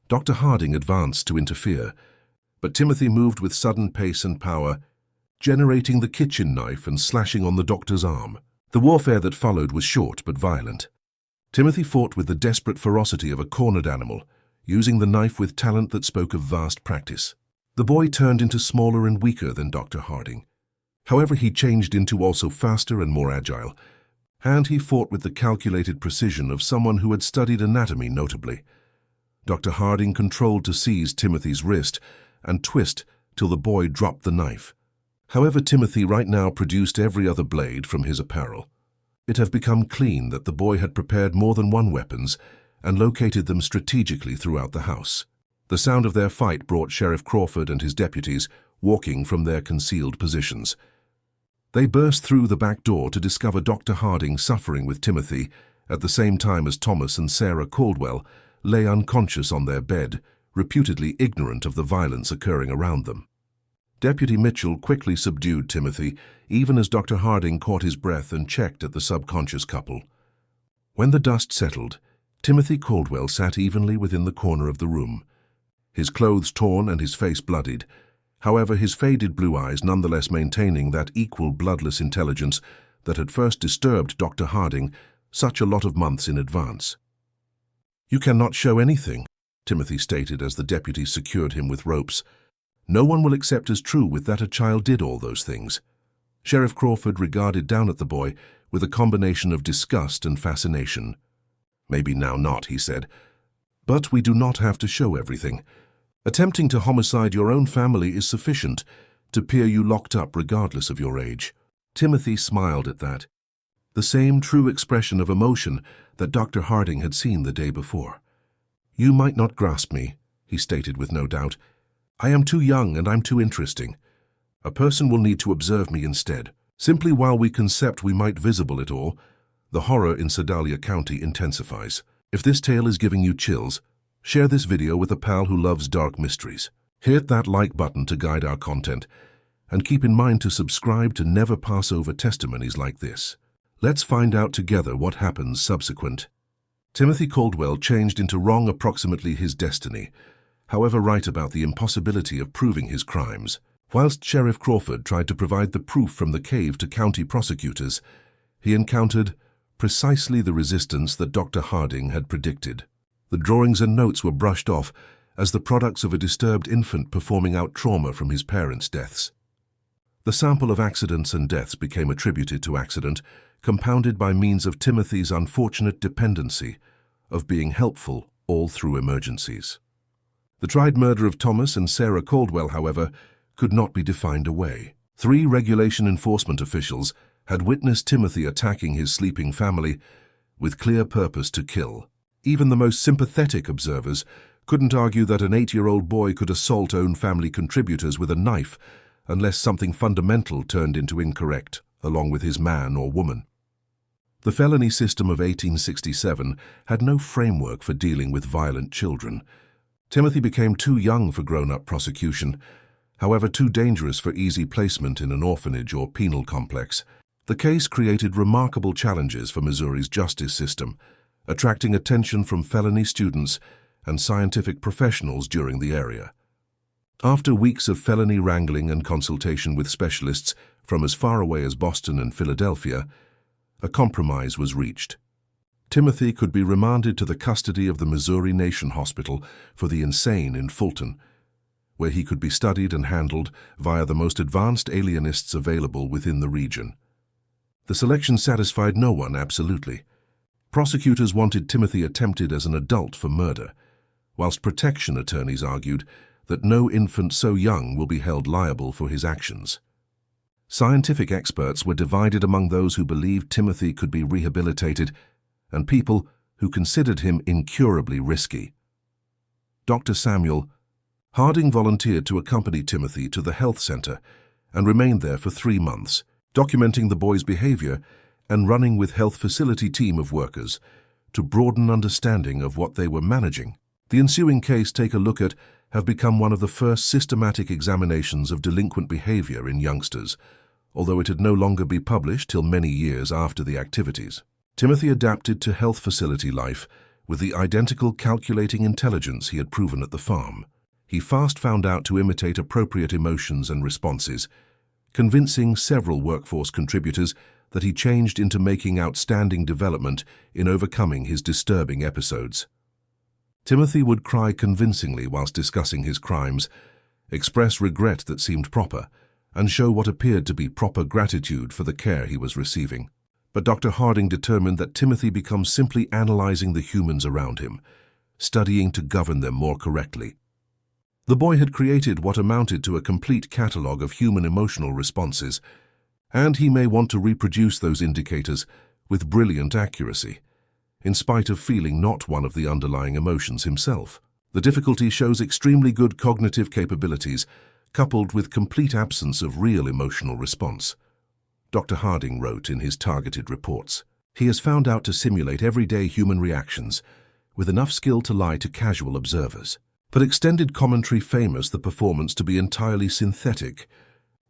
Dr. Harding advanced to interfere, but Timothy moved with sudden pace and power, generating the kitchen knife and slashing on the doctor's arm. The warfare that followed was short but violent. Timothy fought with the desperate ferocity of a cornered animal, using the knife with talent that spoke of vast practice. The boy turned into smaller and weaker than Dr. Harding. However, he changed into also faster and more agile, and he fought with the calculated precision of someone who had studied anatomy notably. Dr. Harding controlled to seize Timothy's wrist and twist till the boy dropped the knife. However, Timothy right now produced every other blade from his apparel. It had become clean that the boy had prepared more than one weapons and located them strategically throughout the house. The sound of their fight brought Sheriff Crawford and his deputies walking from their concealed positions. They burst through the back door to discover Dr. Harding suffering with Timothy at the same time as Thomas and Sarah Caldwell lay unconscious on their bed, reputedly ignorant of the violence occurring around them. Deputy Mitchell quickly subdued Timothy, even as Dr. Harding caught his breath and checked at the subconscious couple. When the dust settled, Timothy Caldwell sat evenly within the corner of the room, his clothes torn and his face bloodied. However, his faded blue eyes nonetheless maintaining that equal bloodless intelligence that had first disturbed Dr. Harding such a lot of months in advance. "You cannot show anything," Timothy stated as the deputies secured him with ropes. "No one will accept as true with that a child did all those things." Sheriff Crawford regarded down at the boy with a combination of disgust and fascination. "Maybe now not," he said. "But we do not have to show everything. Attempting to homicide your own family is sufficient to appear you locked up regardless of your age." Timothy smiled at that, the same true expression of emotion that Dr. Harding had seen the day before. "You might not grasp me," he stated with no doubt. "I am too young and I'm too interesting. A person will need to observe me instead. Simply while we concept we might visible it all, the horror in Sedalia County intensifies. If this tale is giving you chills, share this video with a pal who loves dark mysteries. Hit that like button to guide our content, and keep in mind to subscribe to never pass over testimonies like this. Let's find out together what happens subsequent. Timothy Caldwell changed into wrong approximately his destiny, however right about the impossibility of proving his crimes. Whilst Sheriff Crawford tried to provide the proof from the cave to county prosecutors, he encountered precisely the resistance that Dr. Harding had predicted. The drawings and notes were brushed off as the products of a disturbed infant performing out trauma from his parents' deaths. The sample of accidents and deaths became attributed to accident, compounded by means of Timothy's unfortunate dependency of being helpful all through emergencies. The tried murder of Thomas and Sarah Caldwell, however, could not be defined away. 3 regulation enforcement officials had witnessed Timothy attacking his sleeping family with clear purpose to kill. Even the most sympathetic observers couldn't argue that an 8-year-old boy could assault own family contributors with a knife unless something fundamental turned into incorrect, along with his man or woman. The felony system of 1867 had no framework for dealing with violent children. Timothy became too young for grown-up prosecution, however too dangerous for easy placement in an orphanage or penal complex. The case created remarkable challenges for Missouri's justice system, attracting attention from felony students and scientific professionals during the area. After weeks of felony wrangling and consultation with specialists from as far away as Boston and Philadelphia, a compromise was reached. Timothy could be remanded to the custody of the Missouri Nation Hospital for the Insane in Fulton, where he could be studied and handled via the most advanced alienists available within the region. The selection satisfied no one absolutely. Prosecutors wanted Timothy attempted as an adult for murder, whilst protection attorneys argued that no infant so young will be held liable for his actions. Scientific experts were divided among those who believed Timothy could be rehabilitated and people who considered him incurably risky. Dr. Samuel Harding volunteered to accompany Timothy to the health center and remained there for 3 months, documenting the boy's behavior and running with health facility team of workers to broaden understanding of what they were managing. The ensuing case take a look at have become one of the first systematic examinations of delinquent behavior in youngsters, although it had no longer be published till many years after the activities. Timothy adapted to health facility life with the identical calculating intelligence he had proven at the farm. He fast found out to imitate appropriate emotions and responses, convincing several workforce contributors that he changed into making outstanding development in overcoming his disturbing episodes. Timothy would cry convincingly whilst discussing his crimes, express regret that seemed proper, and show what appeared to be proper gratitude for the care he was receiving. But Dr. Harding determined that Timothy become simply analyzing the humans around him, studying to govern them more correctly. The boy had created what amounted to a complete catalogue of human emotional responses, and he may want to reproduce those indicators with brilliant accuracy, in spite of feeling not one of the underlying emotions himself. The difficulty shows extremely good cognitive capabilities, coupled with complete absence of real emotional response. Dr. Harding wrote in his targeted reports, "He has found out to simulate everyday human reactions, with enough skill to lie to casual observers. But extended commentary famous the performance to be entirely synthetic.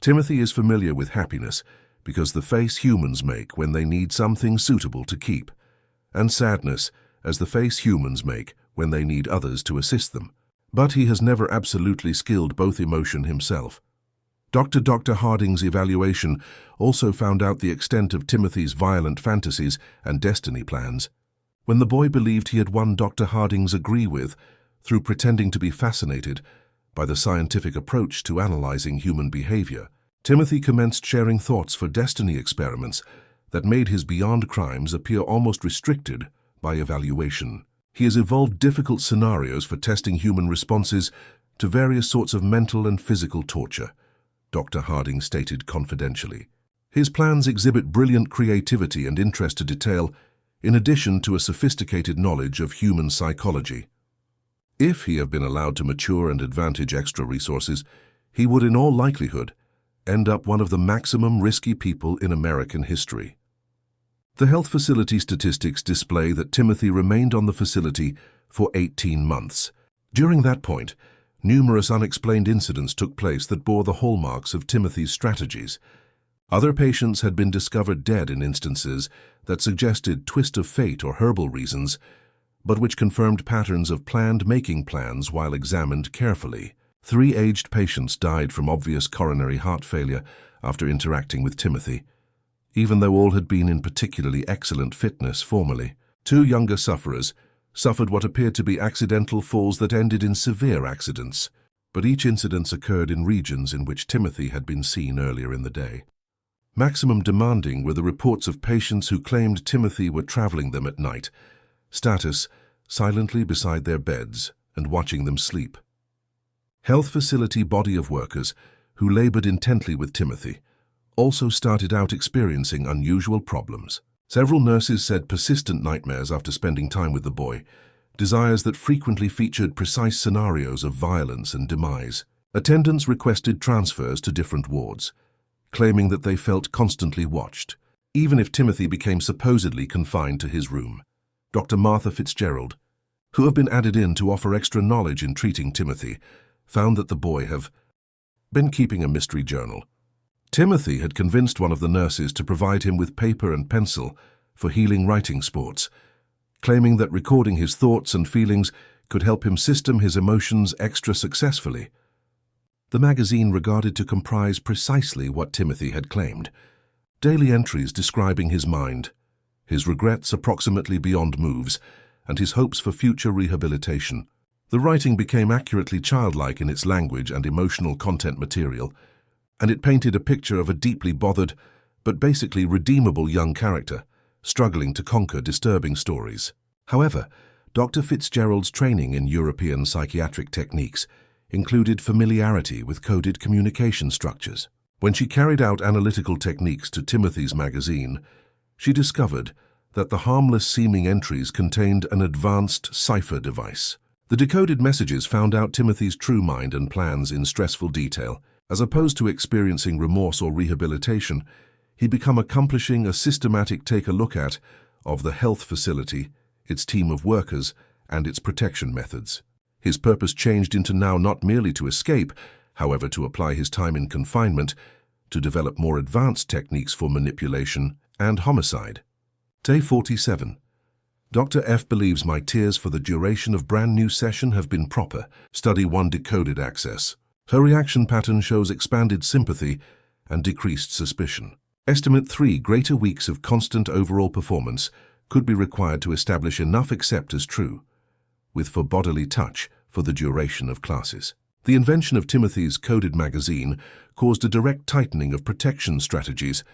Timothy is familiar with happiness because the face humans make when they need something suitable to keep, and sadness as the face humans make when they need others to assist them. But he has never absolutely skilled both emotion himself." Dr. Harding's evaluation also found out the extent of Timothy's violent fantasies and destiny plans. When the boy believed he had won Dr. Harding's agree with, through pretending to be fascinated by the scientific approach to analyzing human behavior, Timothy commenced sharing thoughts for destiny experiments that made his beyond crimes appear almost restricted by evaluation. He has evolved difficult scenarios for testing human responses to various sorts of mental and physical torture, Dr. Harding stated confidentially. His plans exhibit brilliant creativity and interest to detail, in addition to a sophisticated knowledge of human psychology. If he had been allowed to mature and advantage extra resources, he would in all likelihood end up one of the maximum risky people in American history. The health facility statistics display that Timothy remained on the facility for 18 months. During that point, numerous unexplained incidents took place that bore the hallmarks of Timothy's strategies. Other patients had been discovered dead in instances that suggested twist of fate or herbal reasons, but which confirmed patterns of planned making plans while examined carefully. 3 aged patients died from obvious coronary heart failure after interacting with Timothy, even though all had been in particularly excellent fitness formerly. 2 younger sufferers suffered what appeared to be accidental falls that ended in severe accidents, but each incident occurred in regions in which Timothy had been seen earlier in the day. Maximum demanding were the reports of patients who claimed Timothy were traveling them at night, status silently beside their beds and watching them sleep. Health facility body of workers who labored intently with Timothy also started out experiencing unusual problems. Several nurses said persistent nightmares after spending time with the boy, desires that frequently featured precise scenarios of violence and demise. Attendants requested transfers to different wards, claiming that they felt constantly watched, even if Timothy became supposedly confined to his room. Dr. Martha Fitzgerald, who have been added in to offer extra knowledge in treating Timothy, found that the boy have been keeping a mystery journal. Timothy had convinced one of the nurses to provide him with paper and pencil for healing writing sports, claiming that recording his thoughts and feelings could help him system his emotions extra successfully. The magazine regarded to comprise precisely what Timothy had claimed: daily entries describing his mind, his regrets approximately beyond moves, and his hopes for future rehabilitation. The writing became accurately childlike in its language and emotional content material, and it painted a picture of a deeply bothered, but basically redeemable young character, struggling to conquer disturbing stories. However, Dr. Fitzgerald's training in European psychiatric techniques included familiarity with coded communication structures. When she carried out analytical techniques to Timothy's magazine, she discovered that the harmless-seeming entries contained an advanced cipher device. The decoded messages found out Timothy's true mind and plans in stressful detail. As opposed to experiencing remorse or rehabilitation, he became accomplishing a systematic take-a-look-at of the health facility, its team of workers, and its protection methods. His purpose changed into now not merely to escape, however to apply his time in confinement, to develop more advanced techniques for manipulation and homicide. Day 47. Dr. F believes my tears for the duration of brand new session have been proper. Study 1 decoded access. Her reaction pattern shows expanded sympathy and decreased suspicion. Estimate 3 greater weeks of constant overall performance could be required to establish enough accept as true, with for bodily touch for the duration of classes. The invention of Timothy's coded magazine caused a direct tightening of protection strategies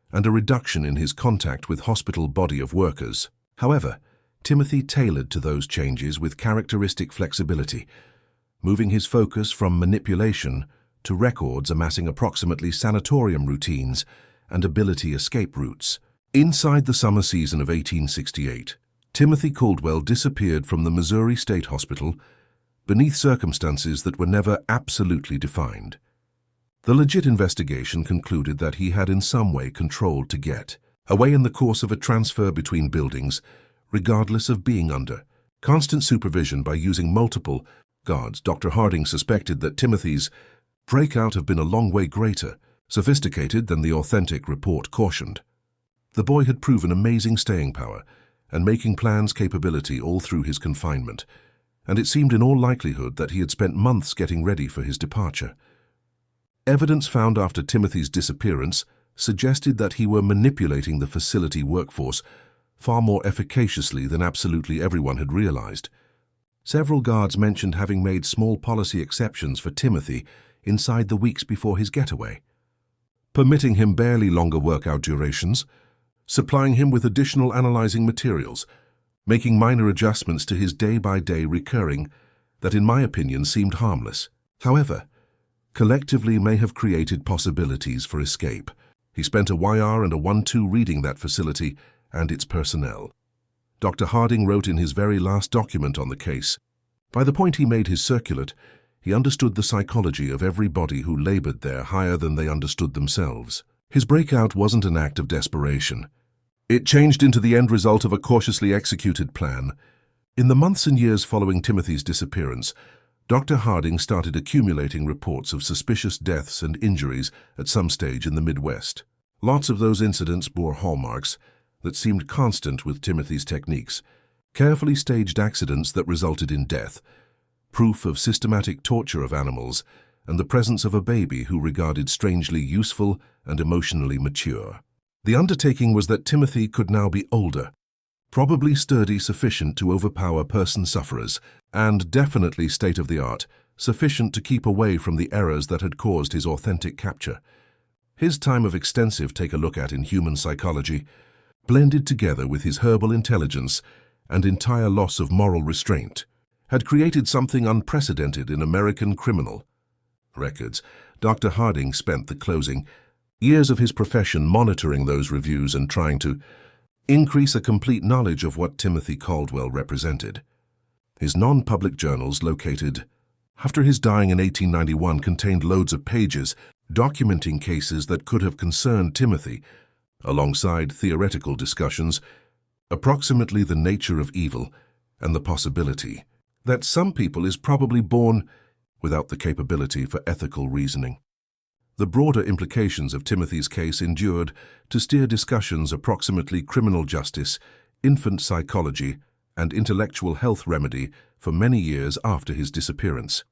and a reduction in his contact with hospital body of workers. However, Timothy tailored to those changes with characteristic flexibility, moving his focus from manipulation to records amassing approximately sanatorium routines and ability escape routes. Inside the summer season of 1868, Timothy Caldwell disappeared from the Missouri State Hospital beneath circumstances that were never absolutely defined. The legit investigation concluded that he had in some way controlled to get away in the course of a transfer between buildings, regardless of being under constant supervision by using multiple guards. Dr. Harding suspected that Timothy's breakout had been a long way greater, sophisticated than the authentic report cautioned. The boy had proven amazing staying power and making plans capability all through his confinement, and it seemed in all likelihood that he had spent months getting ready for his departure. Evidence found after Timothy's disappearance suggested that he were manipulating the facility workforce far more efficaciously than absolutely everyone had realized. Several guards mentioned having made small policy exceptions for Timothy inside the weeks before his getaway, permitting him barely longer workout durations, supplying him with additional analyzing materials, making minor adjustments to his day-by-day recurring that in my opinion seemed harmless. However, collectively may have created possibilities for escape. He spent a YR and a 1-2 reading that facility and its personnel. Dr. Harding wrote in his very last document on the case, by the point he made his circulate, he understood the psychology of everybody who labored there higher than they understood themselves. His breakout wasn't an act of desperation. It changed into the end result of a cautiously executed plan. In the months and years following Timothy's disappearance, Dr. Harding started accumulating reports of suspicious deaths and injuries at some stage in the Midwest. Lots of those incidents bore hallmarks that seemed constant with Timothy's techniques, carefully staged accidents that resulted in death, proof of systematic torture of animals, and the presence of a baby who regarded strangely useful and emotionally mature. The undertaking was that Timothy could now be older, probably sturdy sufficient to overpower person sufferers, and definitely state-of-the-art, sufficient to keep away from the errors that had caused his authentic capture. His time of extensive take-a-look-at in human psychology, blended together with his herbal intelligence and entire loss of moral restraint, had created something unprecedented in American criminal records. Dr. Harding spent the closing years of his profession monitoring those reviews and trying to increase a complete knowledge of what Timothy Caldwell represented. His non-public journals, located after his dying in 1891, contained loads of pages documenting cases that could have concerned Timothy, alongside theoretical discussions, approximately the nature of evil and the possibility that some people is probably born without the capability for ethical reasoning. The broader implications of Timothy's case endured to steer discussions approximately criminal justice, infant psychology, and intellectual health remedy for many years after his disappearance.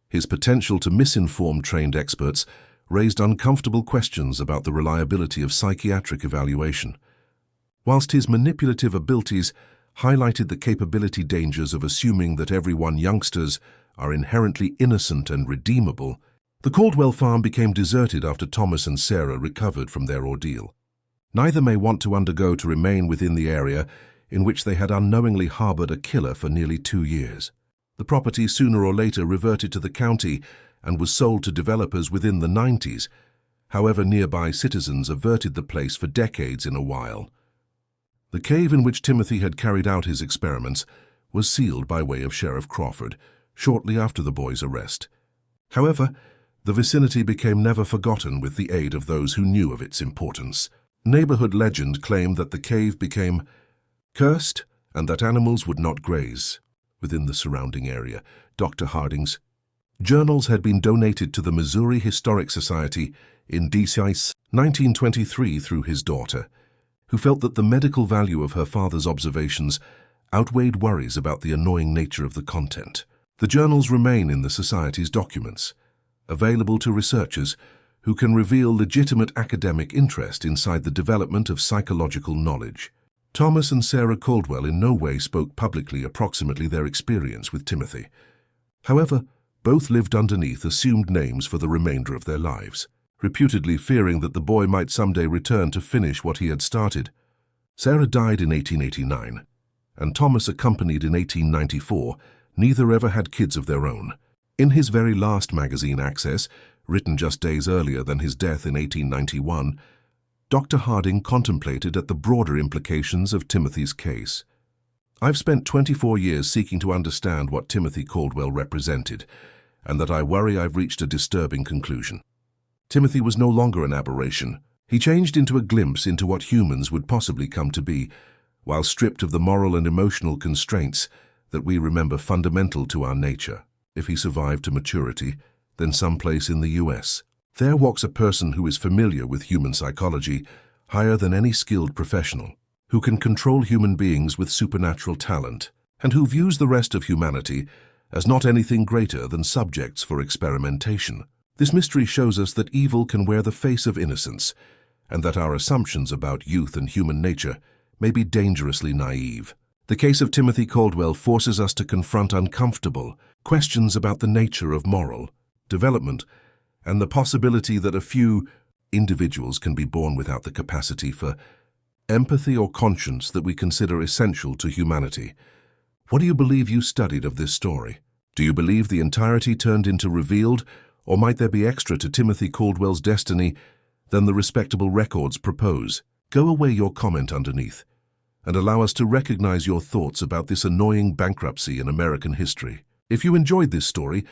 His potential to misinform trained experts raised uncomfortable questions about the reliability of psychiatric evaluation, whilst his manipulative abilities highlighted the capability dangers of assuming that everyone youngsters are inherently innocent and redeemable. The Caldwell farm became deserted after Thomas and Sarah recovered from their ordeal. Neither may want to undergo to remain within the area in which they had unknowingly harbored a killer for nearly 2 years. The property sooner or later reverted to the county and was sold to developers within the 90s, However, nearby citizens averted the place for decades in a while. The cave in which Timothy had carried out his experiments was sealed by way of Sheriff Crawford shortly after the boy's arrest. However, the vicinity became never forgotten with the aid of those who knew of its importance. Neighborhood legend claimed that the cave became cursed and that animals would not graze within the surrounding area. Dr. Harding's journals had been donated to the Missouri Historic Society in D.C. 1923 through his daughter, who felt that the medical value of her father's observations outweighed worries about the annoying nature of the content. The journals remain in the Society's documents, available to researchers who can reveal legitimate academic interest inside the development of psychological knowledge. Thomas and Sarah Caldwell in no way spoke publicly approximately their experience with Timothy. However, both lived underneath assumed names for the remainder of their lives, reputedly fearing that the boy might someday return to finish what he had started. Sarah died in 1889, and Thomas accompanied in 1894. Neither ever had kids of their own. In his very last magazine, Access, written just days earlier than his death in 1891, Dr. Harding contemplated at the broader implications of Timothy's case. I've spent 24 years seeking to understand what Timothy Caldwell represented, and that I worry I've reached a disturbing conclusion. Timothy was no longer an aberration. He changed into a glimpse into what humans would possibly come to be, while stripped of the moral and emotional constraints that we remember fundamental to our nature. If he survived to maturity, then someplace in the U.S. there walks a person who is familiar with human psychology higher than any skilled professional, who can control human beings with supernatural talent, and who views the rest of humanity as not anything greater than subjects for experimentation. This mystery shows us that evil can wear the face of innocence, and that our assumptions about youth and human nature may be dangerously naive. The case of Timothy Caldwell forces us to confront uncomfortable questions about the nature of moral development and the possibility that a few individuals can be born without the capacity for empathy or conscience that we consider essential to humanity. What do you believe you studied of this story? Do you believe the entirety turned into revealed, or might there be extra to Timothy Caldwell's destiny than the respectable records propose? Go away your comment underneath, and allow us to recognize your thoughts about this annoying bankruptcy in American history. If you enjoyed this story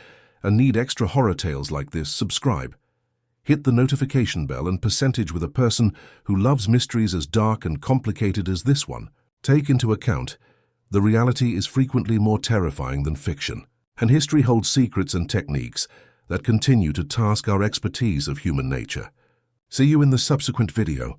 and need extra horror tales like this, subscribe. Hit the notification bell and percentage with a person who loves mysteries as dark and complicated as this one. Take into account, the reality is frequently more terrifying than fiction, and history holds secrets and techniques that continue to task our expertise of human nature. See you in the subsequent video.